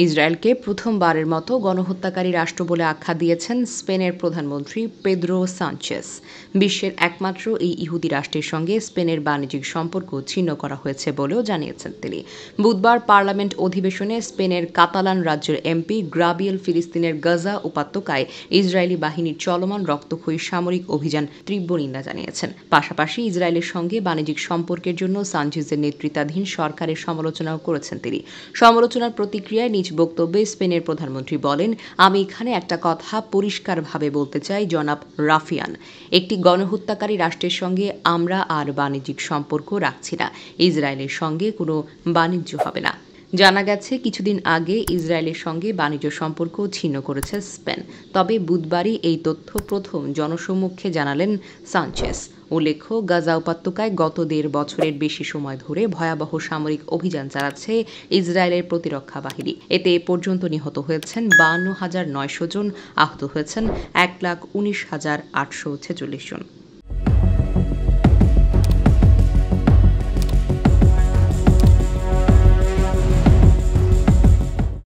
ইসরায়েলকে প্রথমবারের মতো গণহত্যাকারী রাষ্ট্র বলে আখ্যা দিয়েছেন স্পেনের প্রধানমন্ত্রী পেদ্রো সানচেস। বিশ্বের একমাত্র এই ইহুদি রাষ্ট্রের সঙ্গে স্পেনের বাণিজ্যিক সম্পর্ক ছিন্ন করা হয়েছে বলেও জানিয়েছেন তিনি। বুধবার পার্লামেন্ট অধিবেশনে স্পেনের কাতালান রাজ্যের এমপি গ্রাবিয়েল ফিলিস্তিনের গাজা উপত্যকায় ইসরায়েলি বাহিনীর চলমান রক্তক্ষয়ী সামরিক অভিযান তীব্র নিন্দা জানিয়েছেন। পাশাপাশি ইসরায়েলের সঙ্গে বাণিজ্যিক সম্পর্কের জন্য সানচেজের নেতৃত্বাধীন সরকারের সমালোচনাও করেছেন তিনি। সমালোচনার প্রতিক্রিয়ায় নিজ বক্তব্যে স্পেনের প্রধানমন্ত্রী বলেন, আমি এখানে একটা কথা পরিষ্কারভাবে বলতে চাই জনাব রাফিয়ান, একটি গণহত্যাকারী রাষ্ট্রের সঙ্গে আমরা আর বাণিজ্যিক সম্পর্ক রাখছি না। ইসরায়েলের সঙ্গে কোনো বাণিজ্য হবে না। জানা গেছে কিছুদিন আগে ইসরায়েলের সঙ্গে বাণিজ্য সম্পর্ক ছিন্ন করেছে স্পেন। তবে বুধবারই এই তথ্য প্রথম জনসমক্ষে জানালেন সানচেস। উল্লেখ্য, গাজা উপত্যকায় গত ১.৫ বছরের বেশি সময় ধরে ভয়াবহ সামরিক অভিযান চালাচ্ছে ইসরায়েলের প্রতিরক্ষা বাহিনী। এতে এ পর্যন্ত নিহত হয়েছেন ৫২,৯০০ জন, আহত হয়েছেন ১,১৯,৮৪৬ জন।